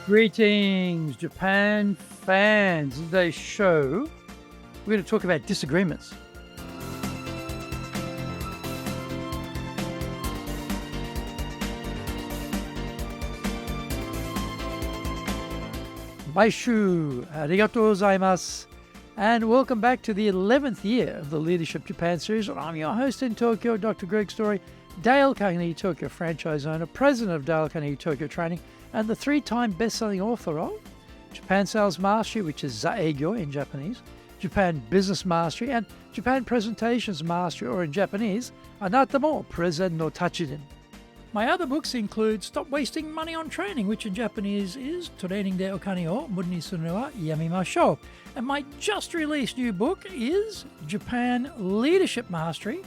Greetings, Japan fans. In today's show, we're going to talk about disagreements. Baishu, arigatou gozaimasu. And welcome back to the 11th year of the Leadership Japan series. I'm your host in Tokyo, Dr. Greg Story, Dale Carnegie Tokyo franchise owner, president of Dale Carnegie Tokyo Training, and the 3-time best-selling author of Japan Sales Mastery, which is Zaegyo in Japanese, Japan Business Mastery, and Japan Presentations Mastery, or in Japanese, Anata mo Prezen no Tachiden. My other books include Stop Wasting Money on Training, which in Japanese is Training de Okane o Muri ni suru no wa yamimashou. And my just released new book is Japan Leadership Mastery,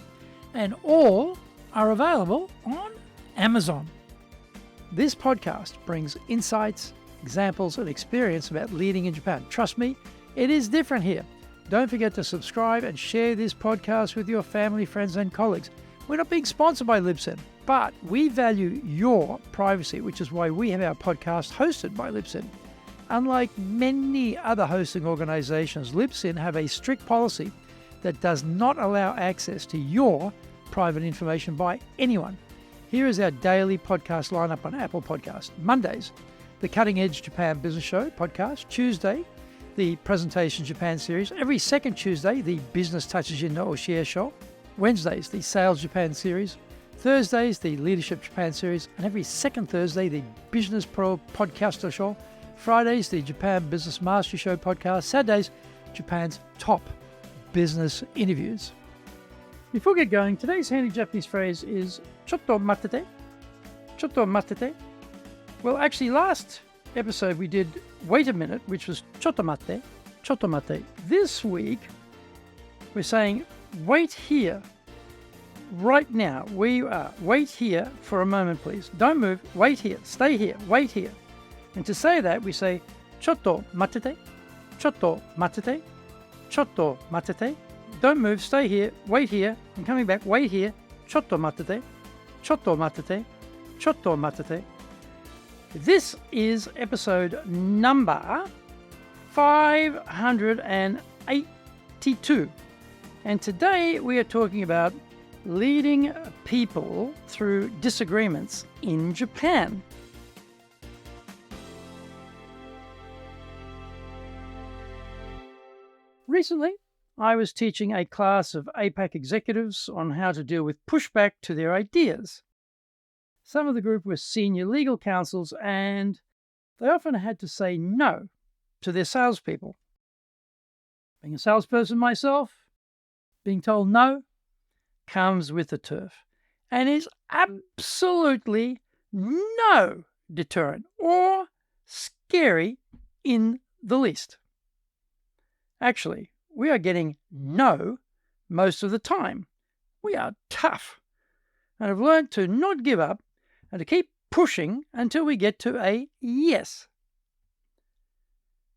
and all are available on Amazon. This podcast brings insights, examples, and experience about leading in Japan. Trust me, it is different here. Don't forget to subscribe and share this podcast with your family, friends, and colleagues. We're not being sponsored by Libsyn, but we value your privacy, which is why we have our podcast hosted by Libsyn. Unlike many other hosting organizations, Libsyn have a strict policy that does not allow access to your private information by anyone. Here is our daily podcast lineup on Apple Podcasts. Mondays, the Cutting Edge Japan Business Show podcast. Tuesday, the Presentation Japan series. Every second Tuesday, the Business Tatsujin no Oshie Show. Wednesdays, the Sales Japan series. Thursdays, the Leadership Japan series. And every second Thursday, the Business Pro Podcaster Show. Fridays, the Japan Business Mastery Show podcast. Saturdays, Japan's top business interviews. Before we get going, today's handy Japanese phrase is chotto matete. Chotto matete. Well, actually, last episode we did wait a minute, which was chotto mate. Chotto mate. This week, we're saying wait here. Right now, we are. Wait here for a moment, please. Don't move. Wait here. Stay here. Wait here. And to say that, we say chotto matete. Chotto matete. Chotto matete. Don't move, stay here, wait here, I'm coming back, wait here, chotto matete, chotto matete, chotto matete. This is episode number 582. And today we are talking about leading people through disagreements in Japan. Recently, I was teaching a class of APAC executives on how to deal with pushback to their ideas. Some of the group were senior legal counsels, and they often had to say no to their salespeople. Being a salesperson myself, being told no comes with the turf, and is absolutely no deterrent or scary in the least. Actually, we are getting no most of the time. We are tough and have learned to not give up and to keep pushing until we get to a yes.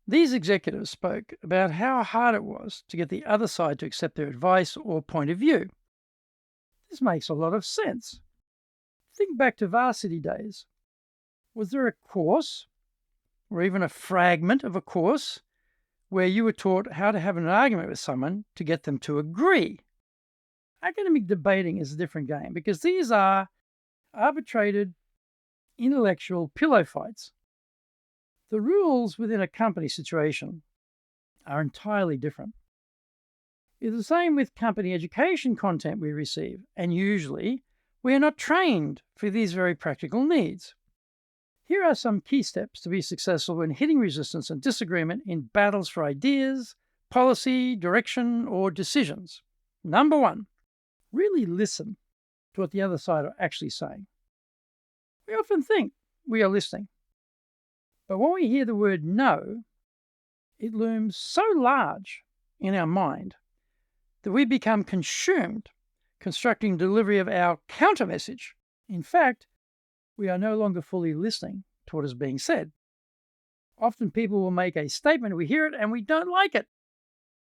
These executives spoke about how hard it was to get the other side to accept their advice or point of view. This makes a lot of sense. Think back to varsity days. Was there a course, or even a fragment of a course, where you were taught how to have an argument with someone to get them to agree? Academic debating is a different game because these are arbitrated intellectual pillow fights. The rules within a company situation are entirely different. It's the same with company education content we receive, and usually we are not trained for these very practical needs. Here are some key steps to be successful when hitting resistance and disagreement in battles for ideas, policy, direction, or decisions. Number 1, really listen to what the other side are actually saying. We often think we are listening, but when we hear the word no, it looms so large in our mind that we become consumed constructing delivery of our counter message. In fact, we are no longer fully listening to what is being said. Often people will make a statement, we hear it, and we don't like it.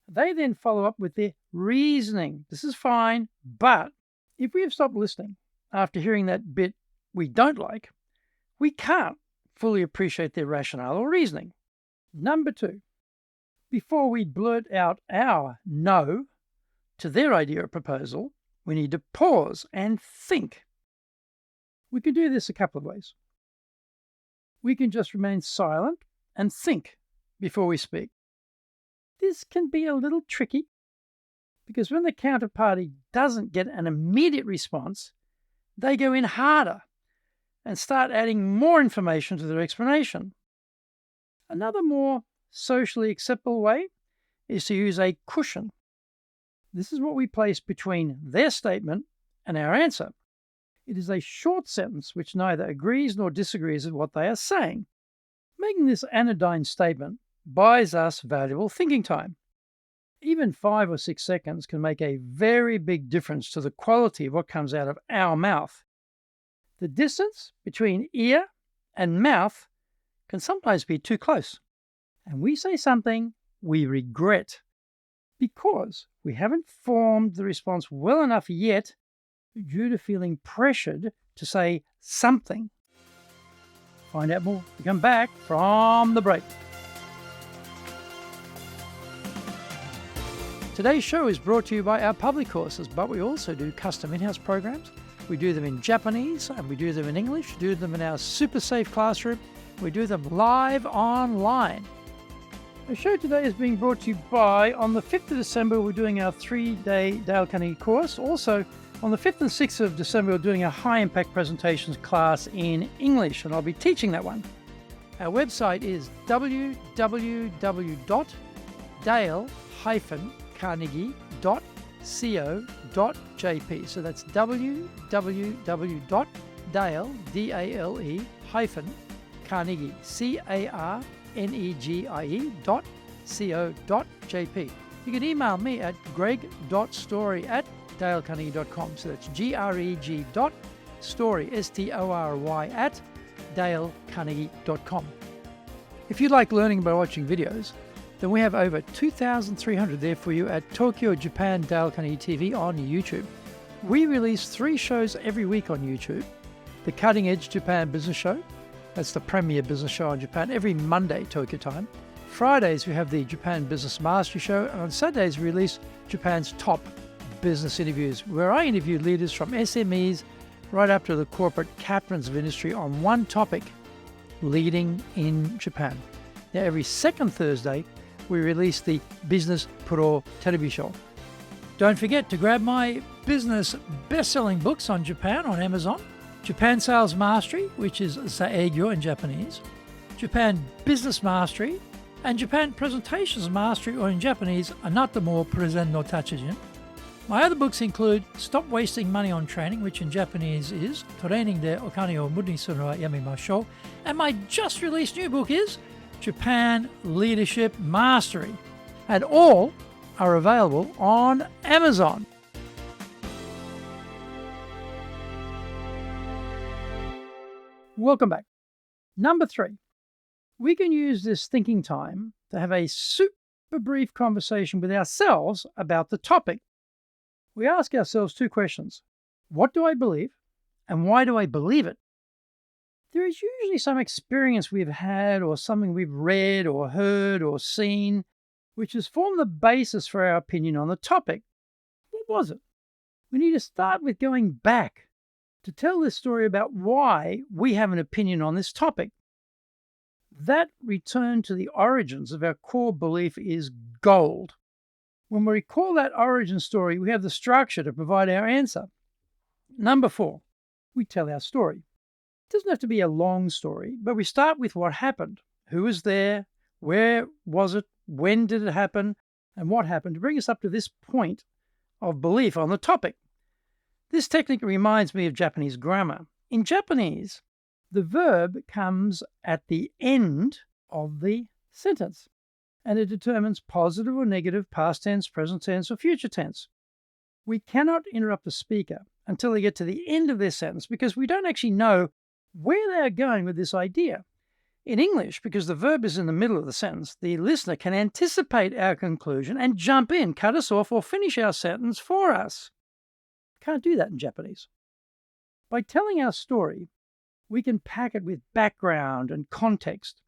They then follow up with their reasoning. This is fine, but if we have stopped listening after hearing that bit we don't like, we can't fully appreciate their rationale or reasoning. Number 2, before we blurt out our no to their idea or proposal, we need to pause and think. We can do this a couple of ways. We can just remain silent and think before we speak. This can be a little tricky because when the counterparty doesn't get an immediate response, they go in harder and start adding more information to their explanation. Another more socially acceptable way is to use a cushion. This is what we place between their statement and our answer. It is a short sentence which neither agrees nor disagrees with what they are saying. Making this anodyne statement buys us valuable thinking time. Even 5 or 6 seconds can make a very big difference to the quality of what comes out of our mouth. The distance between ear and mouth can sometimes be too close, and we say something we regret because we haven't formed the response well enough yet due to feeling pressured to say something. Find out more when we come back from the break. Today's show is brought to you by our public courses, but we also do custom in-house programs. We do them in Japanese and we do them in English. We do them in our super safe classroom. We do them live online. The show today is being brought to you by, on the 5th of December, we're doing our 3-day Dale Carnegie course. Also, on the 5th and 6th of December, we're doing a high-impact presentations class in English, and I'll be teaching that one. Our website is www.dale-carnegie.co.jp. So that's www.dale-carnegie, carnegie.co.jp. You can email me at greg.story@dalecarnegie.com. So that's greg.story, STORY, at dalecarnegie.com. If you like learning by watching videos, then we have over 2,300 there for you at Tokyo, Japan, Dale Carnegie TV on YouTube. We release 3 shows every week on YouTube. The Cutting Edge Japan Business Show, that's the premier business show in Japan, every Monday, Tokyo time. Fridays, we have the Japan Business Mastery Show, and on Saturdays, we release Japan's top business interviews, where I interview leaders from SMEs right up to the corporate captains of industry on one topic, leading in Japan. Now, every second Thursday, we release the Business Pro Television Show. Don't forget to grab my business best-selling books on Japan on Amazon. Japan Sales Mastery, which is Saegyo in Japanese, Japan Business Mastery, and Japan Presentations Mastery, or in Japanese, Anata mo Presen no Tachijin. My other books include Stop Wasting Money on Training, which in Japanese is Training de Okane o Muda ni suru wa yamemashou, and my just released new book is Japan Leadership Mastery, and all are available on Amazon. Welcome back. Number 3, we can use this thinking time to have a super brief conversation with ourselves about the topic. We ask ourselves 2 questions. What do I believe? And why do I believe it? There is usually some experience we've had or something we've read or heard or seen, which has formed the basis for our opinion on the topic. What was it? We need to start with going back to tell this story about why we have an opinion on this topic. That return to the origins of our core belief is gold. When we recall that origin story, we have the structure to provide our answer. Number 4, we tell our story. It doesn't have to be a long story, but we start with what happened. Who was there? Where was it? When did it happen? And what happened to bring us up to this point of belief on the topic. This technique reminds me of Japanese grammar. In Japanese, the verb comes at the end of the sentence, and it determines positive or negative, past tense, present tense, or future tense. We cannot interrupt the speaker until they get to the end of their sentence because we don't actually know where they're going with this idea. In English, because the verb is in the middle of the sentence, the listener can anticipate our conclusion and jump in, cut us off, or finish our sentence for us. Can't do that in Japanese. By telling our story, We can pack it with background and context.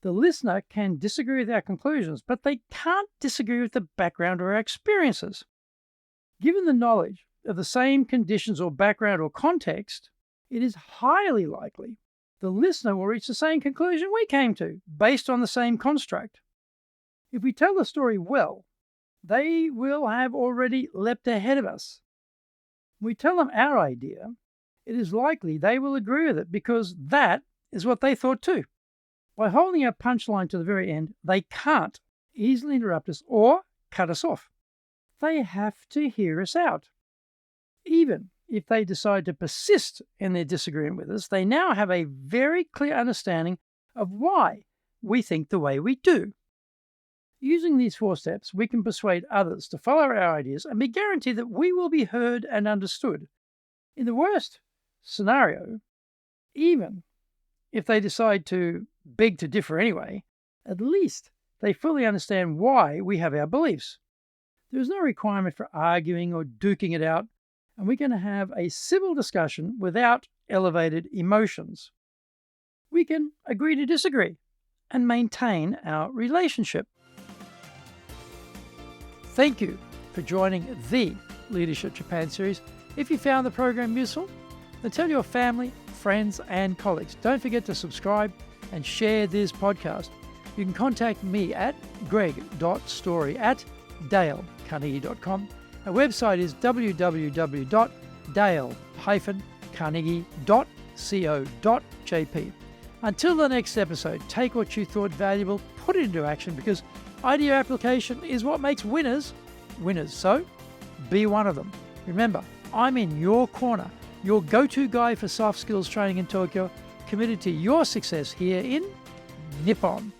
The listener can disagree with our conclusions, but they can't disagree with the background or our experiences. Given the knowledge of the same conditions or background or context, it is highly likely the listener will reach the same conclusion we came to, based on the same construct. If we tell the story well, they will have already leapt ahead of us. When we tell them our idea, it is likely they will agree with it because that is what they thought too. By holding our punchline to the very end, they can't easily interrupt us or cut us off. They have to hear us out. Even if they decide to persist in their disagreement with us, they now have a very clear understanding of why we think the way we do. Using these 4 steps, we can persuade others to follow our ideas and be guaranteed that we will be heard and understood. In the worst scenario, even if they decide to beg to differ anyway, at least they fully understand why we have our beliefs. There is no requirement for arguing or duking it out, and we can have a civil discussion without elevated emotions. We can agree to disagree and maintain our relationship. Thank you for joining the Leadership Japan series. If you found the program useful, then tell your family, friends, and colleagues. Don't forget to subscribe and share this podcast. You can contact me at greg.story@dalecarnegie.com. Our website is www.dale-carnegie.co.jp. Until the next episode, take what you thought valuable, put it into action, because idea application is what makes winners winners. So be one of them. Remember, I'm in your corner, your go-to guy for soft skills training in Tokyo, committed to your success here in Nippon.